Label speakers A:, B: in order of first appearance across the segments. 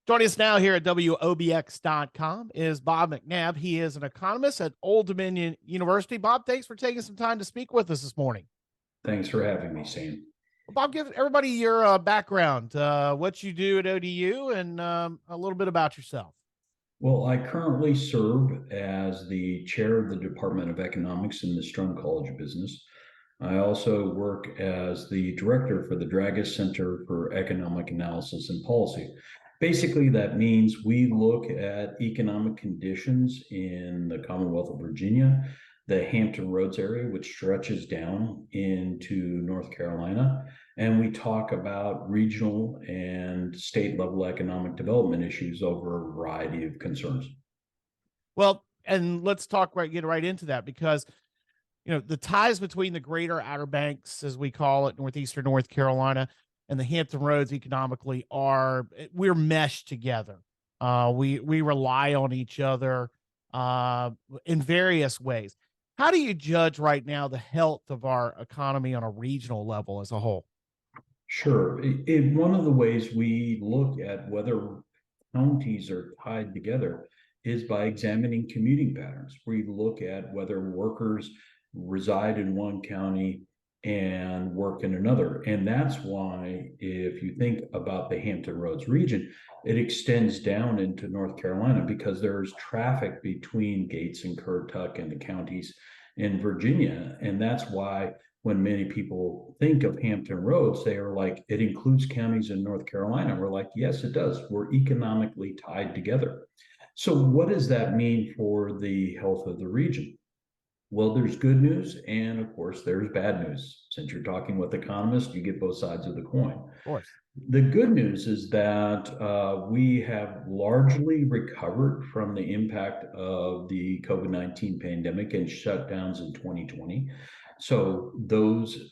A: Joining us now here at WOBX.com is Bob McNab. He is an economist at Old Dominion University. Bob, thanks for taking some time to speak with us this morning.
B: Thanks for having me, Sam.
A: Bob, give everybody your background, what you do at ODU, and a little bit about yourself.
B: Well, I currently serve as the chair of the Department of Economics in the Strom College of Business. I also work as the director for the Dragas Center for Economic Analysis and Policy. Basically, that means we look at economic conditions in the Commonwealth of Virginia, the Hampton Roads area, which stretches down into North Carolina, and we talk about regional and state level economic development issues over a variety of concerns.
A: Well, and let's get right into that, because the ties between the greater Outer Banks, as we call it, northeastern North Carolina, and the Hampton Roads economically we're meshed together. We rely on each other in various ways. How do you judge right now the health of our economy on a regional level as a whole?
B: Sure. One of the ways we look at whether counties are tied together is by examining commuting patterns. We look at whether workers reside in one county and work in another. And that's why, if you think about the Hampton Roads region, it extends down into North Carolina because there's traffic between Gates and Currituck and the counties in Virginia. And that's why when many people think of Hampton Roads, they are like, it includes counties in North Carolina. We're like, yes, it does. We're economically tied together. So what does that mean for the health of the region? Well, there's good news, and of course, there's bad news. Since you're talking with economists, you get both sides of the coin.
A: Of course.
B: The good news is that we have largely recovered from the impact of the COVID-19 pandemic and shutdowns in 2020. So those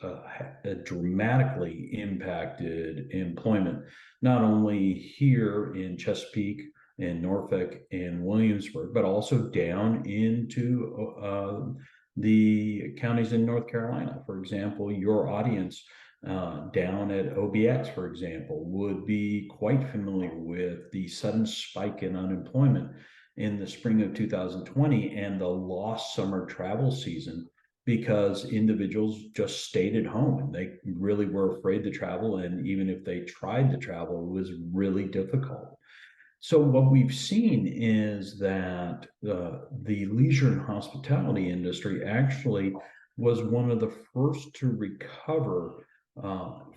B: dramatically impacted employment, not only here in Chesapeake, in Norfolk and Williamsburg, but also down into the counties in North Carolina. For example, your audience down at OBX, for example, would be quite familiar with the sudden spike in unemployment in the spring of 2020 and the lost summer travel season, because individuals just stayed at home and they really were afraid to travel. And even if they tried to travel, it was really difficult. So what we've seen is that the leisure and hospitality industry actually was one of the first to recover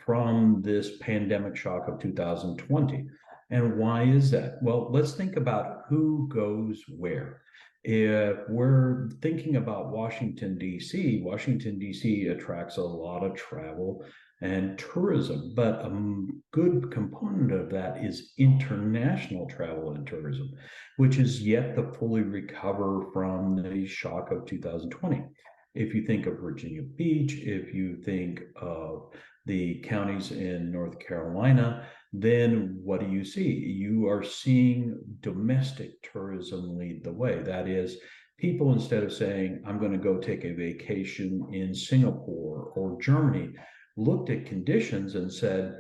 B: from this pandemic shock of 2020. And why is that? Well, let's think about who goes where. If we're thinking about Washington, D.C., Washington, D.C. attracts a lot of travel and tourism, but a good component of that is international travel and tourism, which is yet to fully recover from the shock of 2020. If you think of Virginia Beach, if you think of the counties in North Carolina, then what do you see? You are seeing domestic tourism lead the way. That is, people, instead of saying, I'm going to go take a vacation in Singapore or Germany, looked at conditions and said,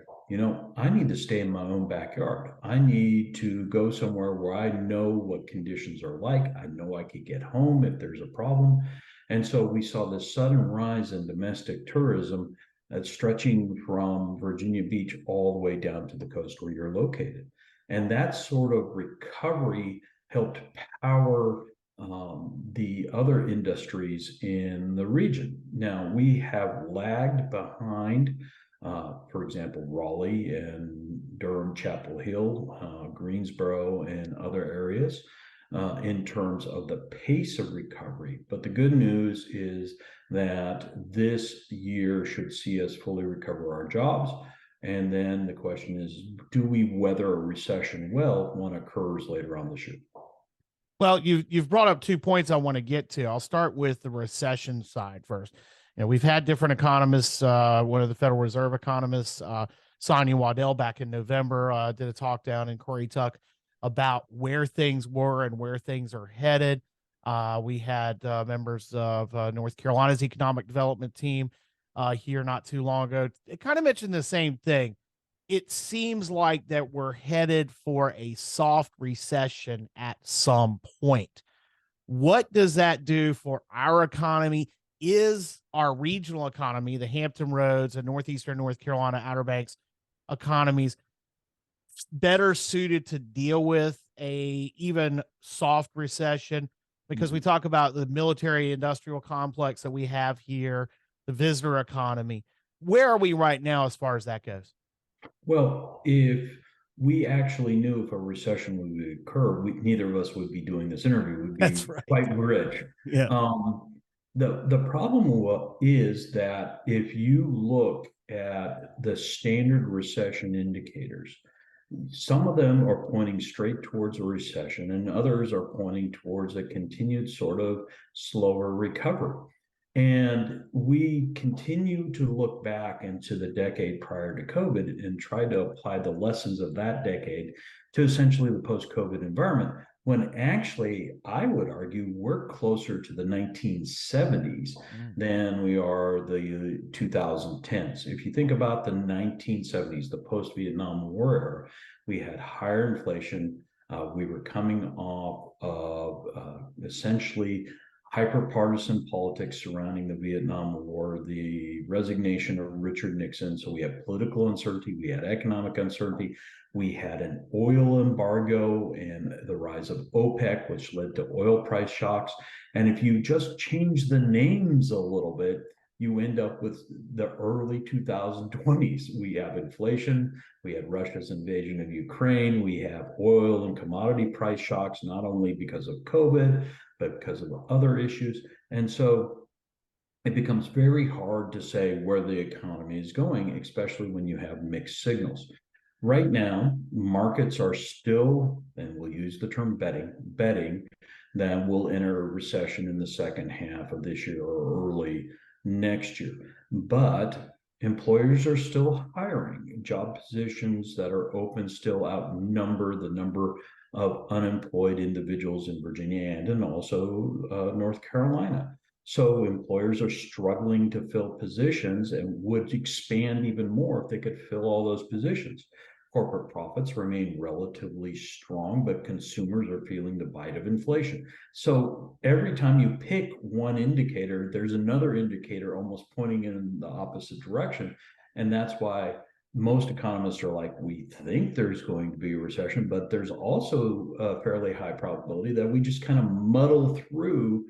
B: I need to stay in my own backyard. I need to go somewhere where I know what conditions are like. I know I could get home if there's a problem. And so we saw this sudden rise in domestic tourism that's stretching from Virginia Beach all the way down to the coast where you're located. And that sort of recovery helped power the other industries in the region. Now, we have lagged behind, for example, Raleigh and Durham, Chapel Hill, Greensboro, and other areas in terms of the pace of recovery. But the good news is that this year should see us fully recover our jobs. And then the question is, do we weather a recession well when it occurs later on this year?
A: Well, you've brought up 2 points I want to get to. I'll start with the recession side first. We've had different economists. One of the Federal Reserve economists, Sonia Waddell, back in November, did a talk down in Currituck about where things were and where things are headed. We had members of North Carolina's economic development team here not too long ago. It kind of mentioned the same thing. it seems like that we're headed for a soft recession at some point. What does that do for our economy? Is our regional economy, the Hampton Roads and Northeastern North Carolina Outer Banks economies, better suited to deal with a even soft recession? Because we talk about the military industrial complex that we have here, the visitor economy. Where are we right now as far as that goes?
B: Well, if we actually knew if a recession would occur, neither of us would be doing this interview. We'd
A: That's
B: be
A: right.
B: quite rich.
A: Yeah.
B: The problem is that if you look at the standard recession indicators, some of them are pointing straight towards a recession, and others are pointing towards a continued sort of slower recovery. And we continue to look back into the decade prior to COVID and try to apply the lessons of that decade to essentially the post-COVID environment, when actually I would argue we're closer to the 1970s
A: Mm.
B: than we are the 2010s. If you think about the 1970s, the post-Vietnam War era, we had higher inflation. We were coming off of essentially hyper-partisan politics surrounding the Vietnam War, the resignation of Richard Nixon. So we had political uncertainty, we had economic uncertainty, we had an oil embargo and the rise of OPEC, which led to oil price shocks. And if you just change the names a little bit, you end up with the early 2020s. We have inflation, we had Russia's invasion of Ukraine, we have oil and commodity price shocks, not only because of COVID, but because of other issues. And so it becomes very hard to say where the economy is going, especially when you have mixed signals. Right now, markets are still, and we'll use the term betting that we'll enter a recession in the second half of this year or early next year. But employers are still hiring. Job positions that are open still outnumber the number of unemployed individuals in Virginia and also North Carolina. So employers are struggling to fill positions and would expand even more if they could fill all those positions. Corporate profits remain relatively strong, but consumers are feeling the bite of inflation. So every time you pick one indicator, there's another indicator almost pointing in the opposite direction. And that's why most economists are like, we think there's going to be a recession, but there's also a fairly high probability that we just kind of muddle through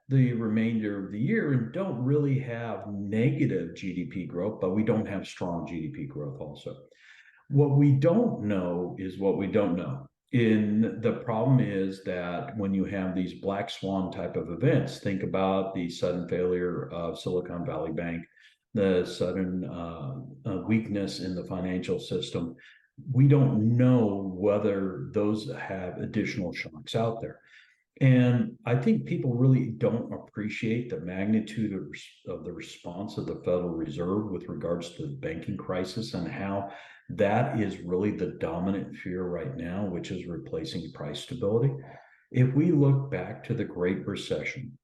B: the remainder of the year and don't really have negative GDP growth, but we don't have strong GDP growth also. What we don't know is what we don't know. The problem is that when you have these black swan type of events, think about the sudden failure of Silicon Valley Bank, the sudden weakness in the financial system. We don't know whether those have additional shocks out there. And I think people really don't appreciate the magnitude of the response of the Federal Reserve with regards to the banking crisis and how that is really the dominant fear right now, which is replacing price stability. If we look back to the Great Recession,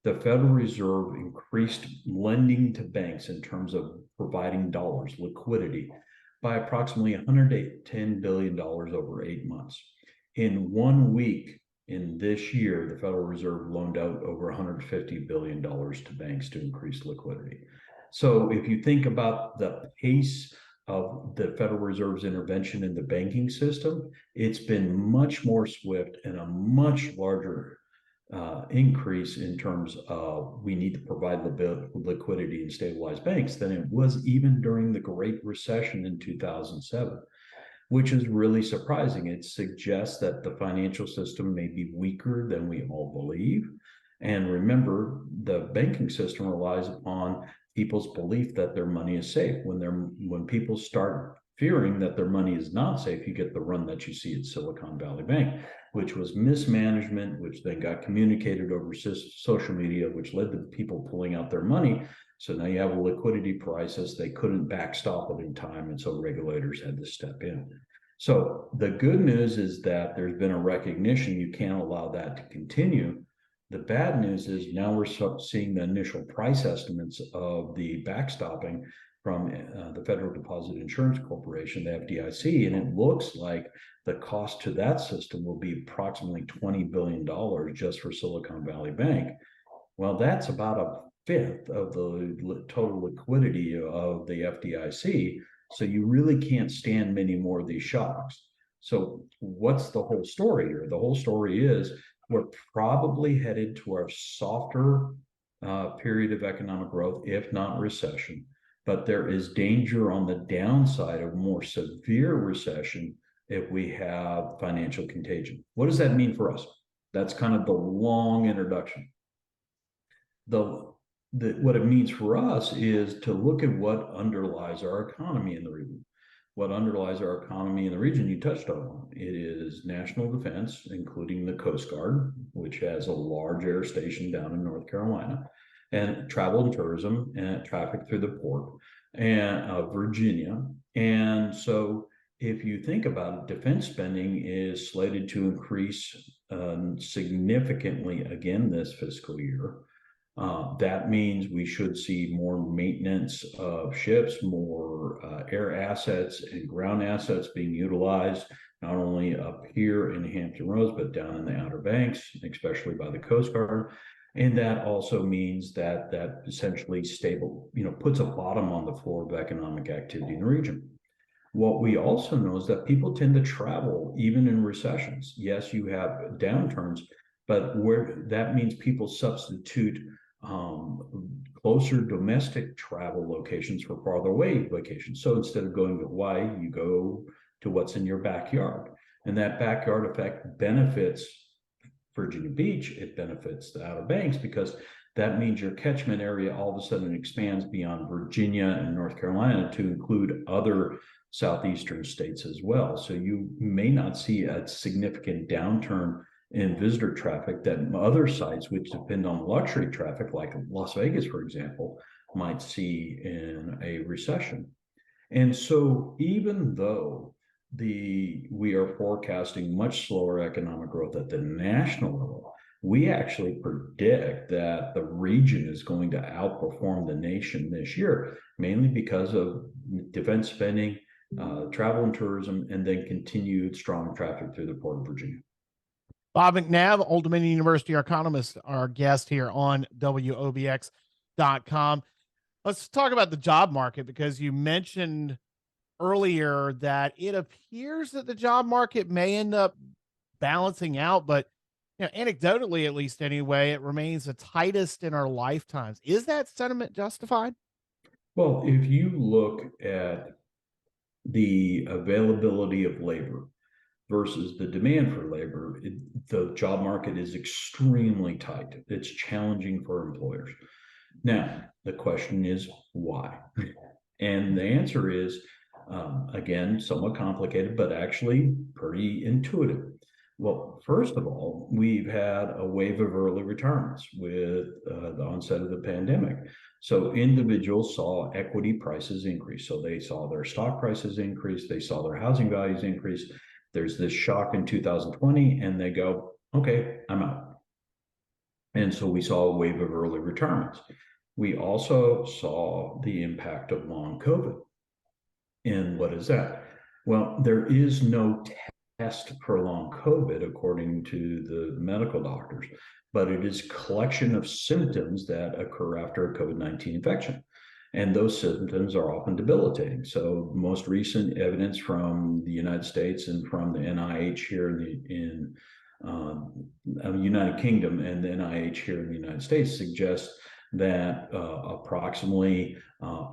B: the Federal Reserve increased lending to banks in terms of providing dollars, liquidity, by approximately $110 billion over 8 months. In 1 week, in this year, the Federal Reserve loaned out over $150 billion to banks to increase liquidity. So if you think about the pace of the Federal Reserve's intervention in the banking system, it's been much more swift and a much larger increase in terms of we need to provide liquidity and stabilize banks than it was even during the Great Recession in 2007. Which is really surprising. It suggests that the financial system may be weaker than we all believe. And remember, the banking system relies upon people's belief that their money is safe. When people start fearing that their money is not safe, you get the run that you see at Silicon Valley Bank, which was mismanagement, which then got communicated over social media, which led to people pulling out their money. So now you have a liquidity crisis. They couldn't backstop it in time, and so regulators had to step in. So the good news is that there's been a recognition you can't allow that to continue. The bad news is now we're seeing the initial price estimates of the backstopping from the Federal Deposit Insurance Corporation, the FDIC, and it looks like the cost to that system will be approximately $20 billion just for Silicon Valley Bank. Well, that's about a fifth of the total liquidity of the FDIC. So you really can't stand many more of these shocks. So what's the whole story here? The whole story is we're probably headed to our softer period of economic growth, if not recession. But there is danger on the downside of more severe recession if we have financial contagion. What does that mean for us? That's kind of the long introduction. What it means for us is to look at what underlies our economy in the region. What underlies our economy in the region, you touched on. It is national defense, including the Coast Guard, which has a large air station down in North Carolina, and travel and tourism and traffic through the port and Virginia. And so if you think about it, defense spending is slated to increase significantly again this fiscal year. That means we should see more maintenance of ships, more air assets and ground assets being utilized, not only up here in Hampton Roads, but down in the Outer Banks, especially by the Coast Guard. And that also means that essentially puts a bottom on the floor of economic activity in the region. What we also know is that people tend to travel even in recessions. Yes, you have downturns, but where that means people substitute closer domestic travel locations for farther away vacations. So instead of going to Hawaii, you go to what's in your backyard. And that backyard effect benefits Virginia Beach. It benefits the Outer Banks because that means your catchment area all of a sudden expands beyond Virginia and North Carolina to include other southeastern states as well. So you may not see a significant downturn in visitor traffic that other sites, which depend on luxury traffic, like Las Vegas, for example, might see in a recession. And so even though we are forecasting much slower economic growth at the national level, we actually predict that the region is going to outperform the nation this year, mainly because of defense spending, travel and tourism, and then continued strong traffic through the Port of Virginia.
A: Bob McNab, Old Dominion University economist, our guest here on WOBX.com. Let's talk about the job market, because you mentioned earlier that it appears that the job market may end up balancing out, but anecdotally, at least anyway, it remains the tightest in our lifetimes. Is that sentiment justified?
B: Well, if you look at the availability of labor versus the demand for labor, the job market is extremely tight. It's challenging for employers. Now, the question is why? And the answer is, again, somewhat complicated, but actually pretty intuitive. Well, first of all, we've had a wave of early retirements with the onset of the pandemic. So individuals saw equity prices increase. So they saw their stock prices increase. They saw their housing values increase. There's this shock in 2020, and they go, okay, I'm out. And so we saw a wave of early retirements. We also saw the impact of long COVID. And what is that? Well, there is no test for long COVID, according to the medical doctors, but it is a collection of symptoms that occur after a COVID-19 infection. And those symptoms are often debilitating. So most recent evidence from the United States and from the NIH here in the United Kingdom and the NIH here in the United States suggests that approximately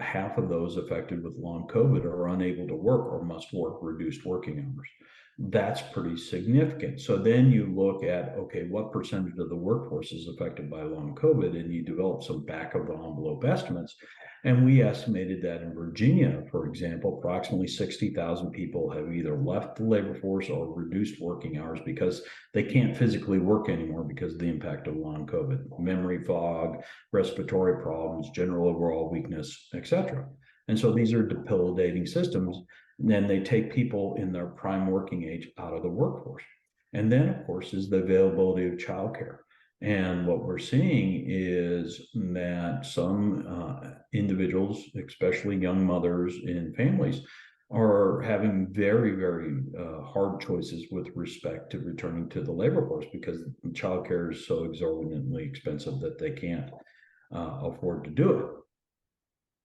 B: half of those affected with long COVID are unable to work or must work reduced working hours. That's pretty significant. So then you look at, okay, what percentage of the workforce is affected by long COVID, and you develop some back of the envelope estimates. And we estimated that in Virginia, for example, approximately 60,000 people have either left the labor force or reduced working hours because they can't physically work anymore because of the impact of long COVID, memory fog, respiratory problems, general overall weakness, etc. And so these are debilitating systems. And then they take people in their prime working age out of the workforce. And then, of course, is the availability of childcare. And what we're seeing is that some individuals, especially young mothers and families, are having very, very hard choices with respect to returning to the labor force because childcare is so exorbitantly expensive that they can't afford to do it.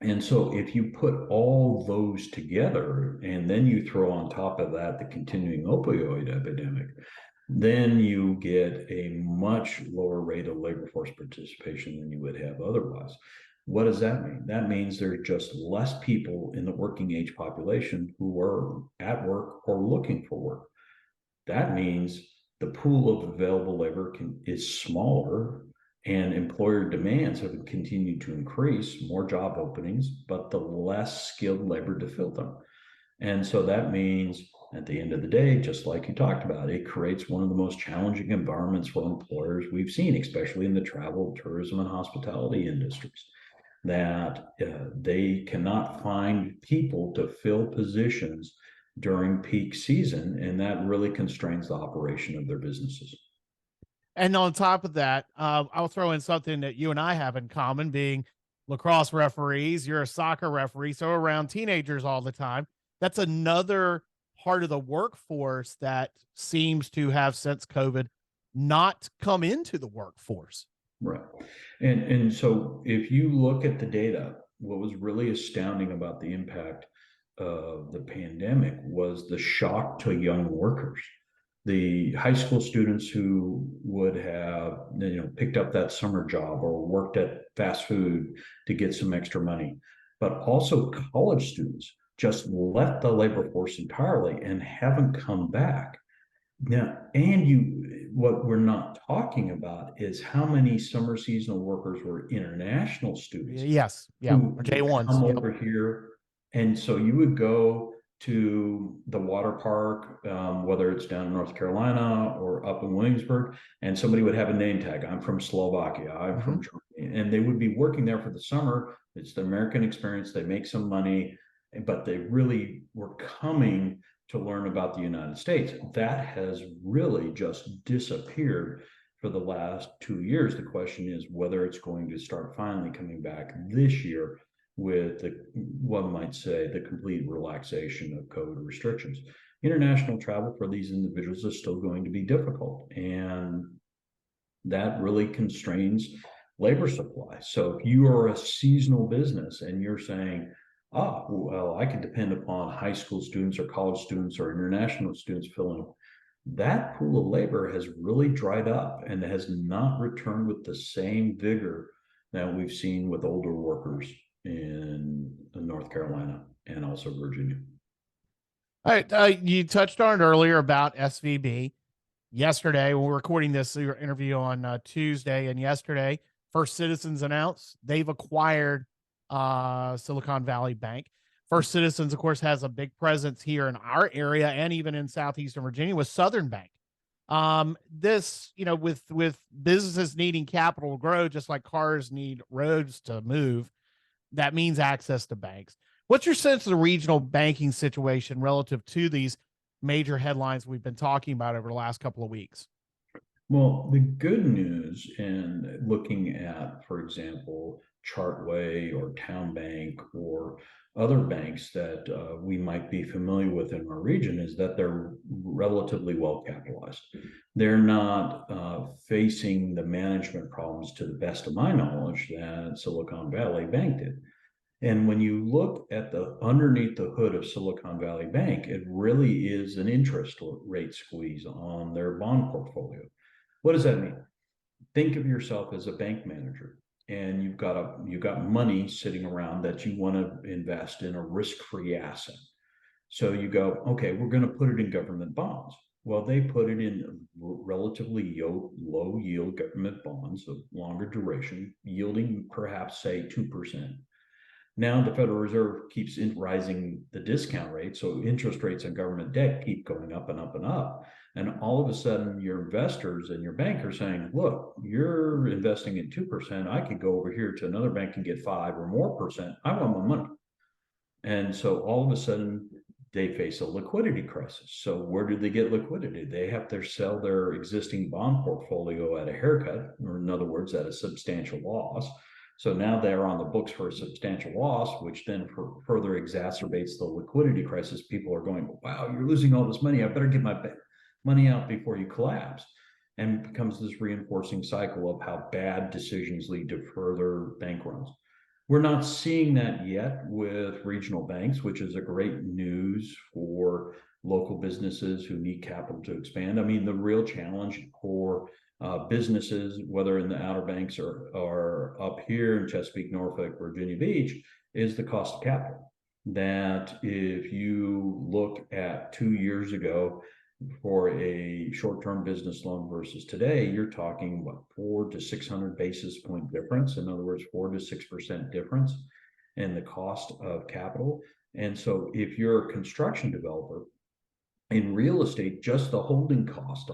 B: And so if you put all those together and then you throw on top of that the continuing opioid epidemic, then you get a much lower rate of labor force participation than you would have otherwise. What does that mean? That means there's just less people in the working age population who are at work or looking for work. That means the pool of available labor is smaller and employer demands have continued to increase, more job openings, but the less skilled labor to fill them. And so that means at the end of the day, just like you talked about, it creates one of the most challenging environments for employers we've seen, especially in the travel, tourism, and hospitality industries, that they cannot find people to fill positions during peak season, and that really constrains the operation of their businesses.
A: And on top of that, I'll throw in something that you and I have in common, being lacrosse referees. You're a soccer referee, so around teenagers all the time. That's another part of the workforce that seems to have, since COVID, not come into the workforce.
B: Right. And so if you look at the data, what was really astounding about the impact of the pandemic was the shock to young workers. The high school students who would have, picked up that summer job or worked at fast food to get some extra money, but also college students just left the labor force entirely and haven't come back. Now, what we're not talking about is how many summer seasonal workers were international students
A: Yes, yeah,
B: who
A: J
B: would
A: ones.
B: come
A: Yep.
B: over here. And so you would go to the water park, whether it's down in North Carolina or up in Williamsburg, and somebody would have a name tag. I'm from Slovakia, I'm from Germany, and they would be working there for the summer. It's the American experience. They make some money, but they really were coming to learn about the United States. That has really just disappeared for the last 2 years. The question is whether it's going to start finally coming back this year with one might say, the complete relaxation of COVID restrictions. International travel for these individuals is still going to be difficult, and that really constrains labor supply. So if you are a seasonal business and you're saying, well, I can depend upon high school students or college students or international students filling, that pool of labor has really dried up and has not returned with the same vigor that we've seen with older workers in North Carolina and also Virginia.
A: All right, you touched on it earlier about SVB. Yesterday, when we're recording this interview on Tuesday, and yesterday, First Citizens announced they've acquired Silicon Valley Bank. First Citizens, of course, has a big presence here in our area and even in southeastern Virginia with Southern Bank. This, with businesses needing capital to grow, just like cars need roads to move, that means access to banks. What's your sense of the regional banking situation relative to these major headlines we've been talking about over the last couple of weeks?
B: Well, the good news in looking at, for example, Chartway or Town Bank or other banks that we might be familiar with in our region is that they're relatively well capitalized. They're not facing the management problems, to the best of my knowledge, that Silicon Valley Bank did. And when you look at the underneath the hood of Silicon Valley Bank, it really is an interest rate squeeze on their bond portfolio. What does that mean? Think of yourself as a bank manager, and you've got money sitting around that you want to invest in a risk-free asset. So you go, okay, we're going to put it in government bonds. Well, they put it in relatively low yield government bonds of longer duration, yielding perhaps say 2%. Now the Federal Reserve keeps rising the discount rate, so interest rates on government debt keep going up and up and up. And all of a sudden, your investors and your bank are saying, look, you're investing in 2%. I could go over here to another bank and get 5 or more percent. I want my money. And so all of a sudden, they face a liquidity crisis. So where do they get liquidity? They have to sell their existing bond portfolio at a haircut, or in other words, at a substantial loss. So now they're on the books for a substantial loss, which then further exacerbates the liquidity crisis. People are going, wow, you're losing all this money. I better get my money out before you collapse. And it becomes this reinforcing cycle of how bad decisions lead to further bank runs. We're not seeing that yet with regional banks, which is a great news for local businesses who need capital to expand. I mean, the real challenge for businesses, whether in the Outer Banks or up here in Chesapeake, Norfolk, Virginia Beach, is the cost of capital. That if you look at 2 years ago, for a short-term business loan versus today, you're talking what, 400 to 600 basis point difference. In other words, 4 to 6% difference in the cost of capital. And so if you're a construction developer in real estate, just the holding cost,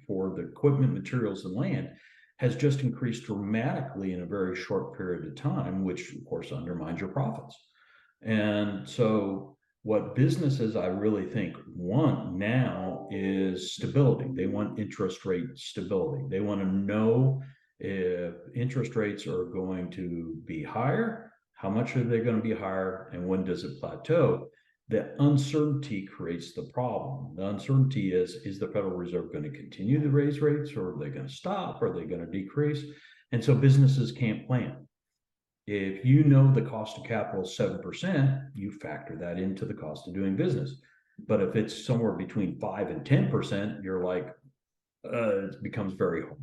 B: for the equipment, materials, and land has just increased dramatically in a very short period of time, which of course undermines your profits. And so what businesses, I really think, want now is stability. They want interest rate stability. They want to know if interest rates are going to be higher, how much are they going to be higher, and when does it plateau? The uncertainty creates the problem. The uncertainty is the Federal Reserve going to continue to raise rates, or are they going to stop? Are they going to decrease? And so businesses can't plan. If you know the cost of capital is 7%, you factor that into the cost of doing business. But if it's somewhere between 5 and 10%, you're like, it becomes very hard.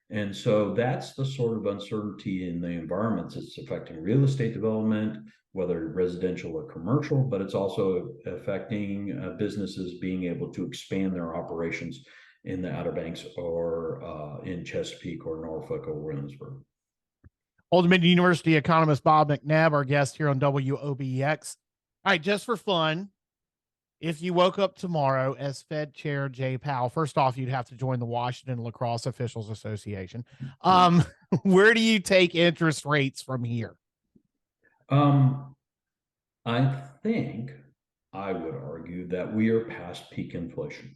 B: And so that's the sort of uncertainty in the environments. It's affecting real estate development, whether residential or commercial, but it's also affecting businesses being able to expand their operations in the Outer Banks or in Chesapeake or Norfolk or Williamsburg.
A: Old Dominion University economist Bob McNab, our guest here on WOBX. All right, just for fun, if you woke up tomorrow as Fed Chair Jay Powell, first off, you'd have to join the Washington Lacrosse Officials Association. Where do you take interest rates from here?
B: I think I would argue that we are past peak inflation.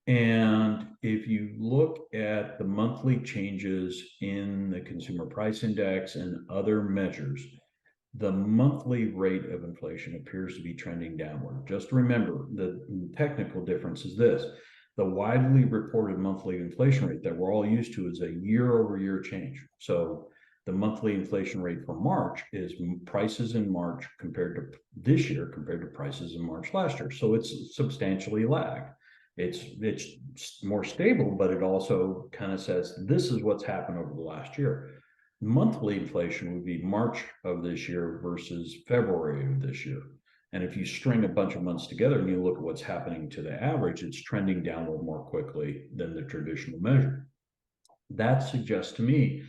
B: And if you look at the monthly changes in the consumer price index and other measures, the monthly rate of inflation appears to be trending downward. Just remember, the technical difference is this. The widely reported monthly inflation rate that we're all used to is a year-over-year change. So the monthly inflation rate for March is prices in March compared to this year compared to prices in March last year. So it's substantially lagged. It's more stable, but it also kind of says this is what's happened over the last year. Monthly inflation would be March of this year versus February of this year. And if you string a bunch of months together and you look at what's happening to the average, it's trending downward more quickly than the traditional measure. That suggests to me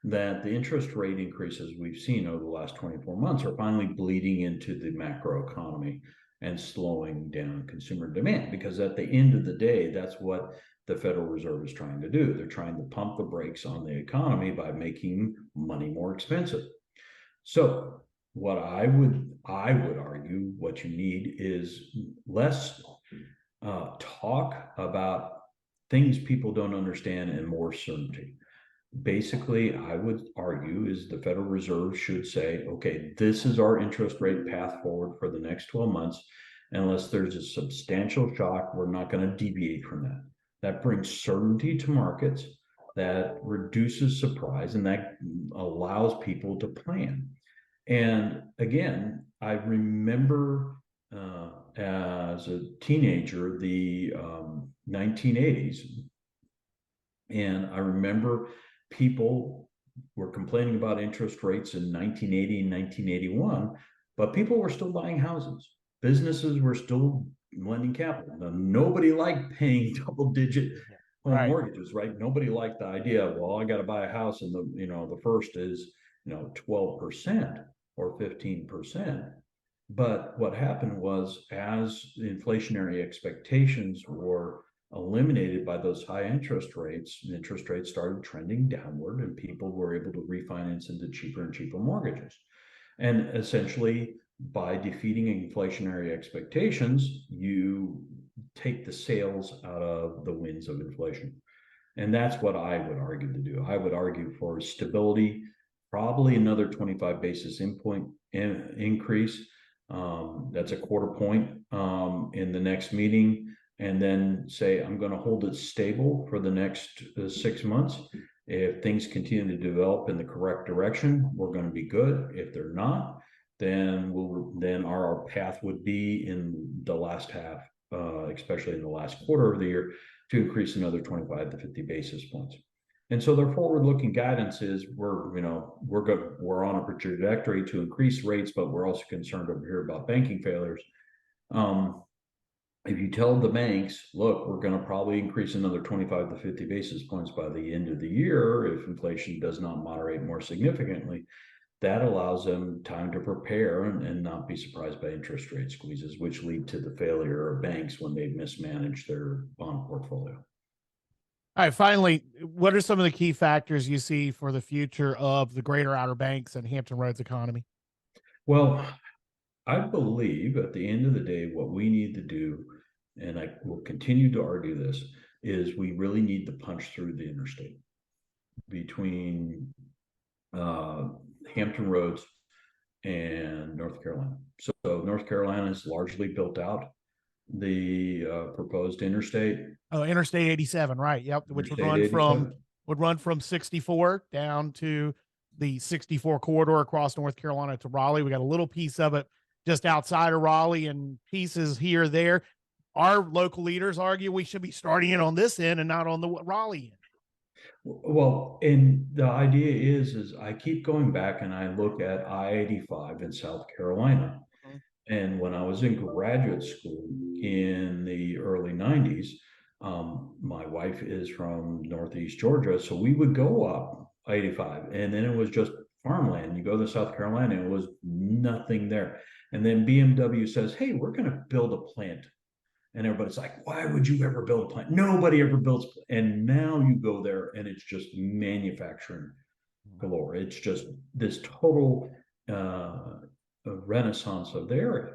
B: that the interest rate increases we've seen over the last 24 months are finally bleeding into the macro economy and slowing down consumer demand, because at the end of the day, that's what the Federal Reserve is trying to do. They're trying to pump the brakes on the economy by making money more expensive. So what I would argue what you need is less talk about things people don't understand and more certainty. Basically, I would argue is the Federal Reserve should say, okay, this is our interest rate path forward for the next 12 months. Unless there's a substantial shock, we're not going to deviate from that. That brings certainty to markets, that reduces surprise, and that allows people to plan. And again, I remember as a teenager, the 1980s, and I remember people were complaining about interest rates in 1980 and 1981, but people were still buying houses. Businesses were still lending capital. Now, nobody liked paying double-digit home mortgages, right? Nobody liked the idea, well, I got to buy a house and the first is 12% or 15%. But what happened was, as inflationary expectations were eliminated by those high interest rates started trending downward, and people were able to refinance into cheaper and cheaper mortgages. And essentially, by defeating inflationary expectations, you take the sails out of the winds of inflation. And that's what I would argue to do. I would argue for stability, probably another 25 basis point increase. That's a quarter point in the next meeting. And then say, I'm going to hold it stable for the next 6 months. If things continue to develop in the correct direction, we're going to be good. If they're not, then our path would be in the last half, especially in the last quarter of the year, to increase another 25 to 50 basis points. And so their forward-looking guidance is we're good. We're on a trajectory to increase rates, but we're also concerned over here about banking failures. If you tell the banks, look, we're going to probably increase another 25 to 50 basis points by the end of the year if inflation does not moderate more significantly, that allows them time to prepare and not be surprised by interest rate squeezes, which lead to the failure of banks when they mismanage their bond portfolio.
A: All right, finally, what are some of the key factors you see for the future of the greater Outer Banks and Hampton Roads economy?
B: Well, I believe at the end of the day, what we need to do, and I will continue to argue this, is we really need to punch through the interstate between Hampton Roads and North Carolina. So North Carolina is largely built out. The proposed interstate.
A: Oh, Interstate 87, right? Yep, which would run from 64 down to the 64 corridor across North Carolina to Raleigh. We got a little piece of it just outside of Raleigh and pieces here there. Our local leaders argue we should be starting it on this end and not on the Raleigh end.
B: Well, and the idea is I keep going back and I look at I-85 in South Carolina. Mm-hmm. And when I was in graduate school in the early 90s, my wife is from Northeast Georgia. So we would go up I-85 and then it was just farmland. You go to South Carolina, it was nothing there. And then BMW says, hey, we're going to build a plant. And everybody's like, why would you ever build a plant? Nobody ever builds. And now you go there and it's just manufacturing galore. It's just this total renaissance of the area.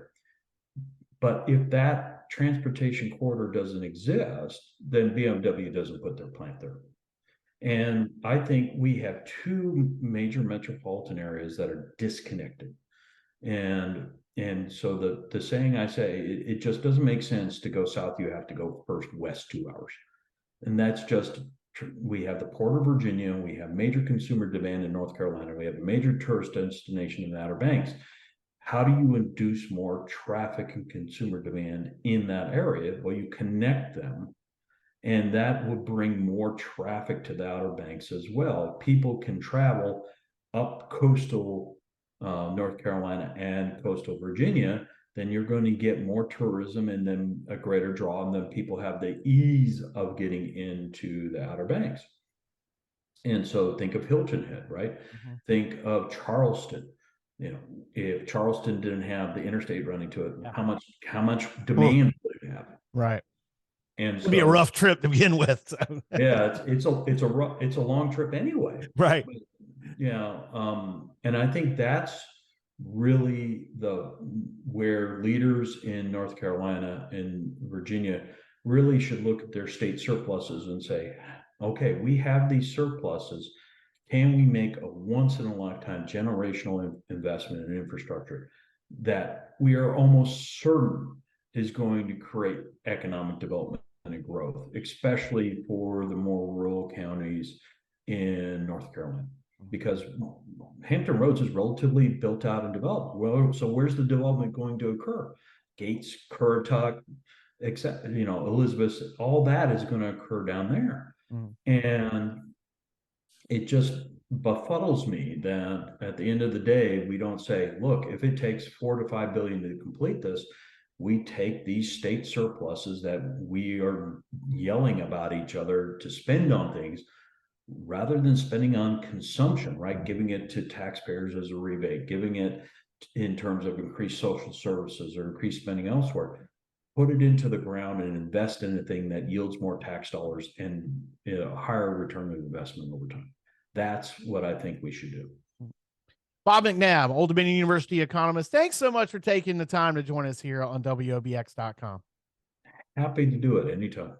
B: But if that transportation corridor doesn't exist, then BMW doesn't put their plant there. And I think we have two major metropolitan areas that are disconnected. And so the saying I say, it just doesn't make sense to go south. You have to go first west 2 hours. And that's just, we have the Port of Virginia, we have major consumer demand in North Carolina, we have a major tourist destination in the Outer Banks. How do you induce more traffic and consumer demand in that area? Well, you connect them, and that would bring more traffic to the Outer Banks as well. People can travel up coastal North Carolina and coastal Virginia, then you're going to get more tourism and then a greater draw, and then people have the ease of getting into the Outer Banks. And so think of Hilton Head, right? Mm-hmm. Think of Charleston. If Charleston didn't have the interstate running to it, how much demand would it have?
A: Right.
B: And
A: it'd be a rough trip to begin with. So.
B: Yeah, it's a long trip anyway.
A: Right.
B: But, and I think that's really where leaders in North Carolina and Virginia really should look at their state surpluses and say, okay, we have these surpluses. Can we make a once in a lifetime generational investment in infrastructure that we are almost certain is going to create economic development and growth, especially for the more rural counties in North Carolina? Because Hampton Roads is relatively built out and developed. Well, so where's the development going to occur? Gates, Currituck, except Elizabeth, all that is going to occur down there. And it just befuddles me that at the end of the day, we don't say, look, if it takes $4 to $5 billion to complete this, we take these state surpluses that we are yelling about each other to spend on things, rather than spending on consumption, right? Giving it to taxpayers as a rebate, giving it in terms of increased social services or increased spending elsewhere, put it into the ground and invest in a thing that yields more tax dollars and a higher return of investment over time. That's what I think we should do.
A: Bob McNab, Old Dominion University economist. Thanks so much for taking the time to join us here on WOBX.com.
B: Happy to do it anytime.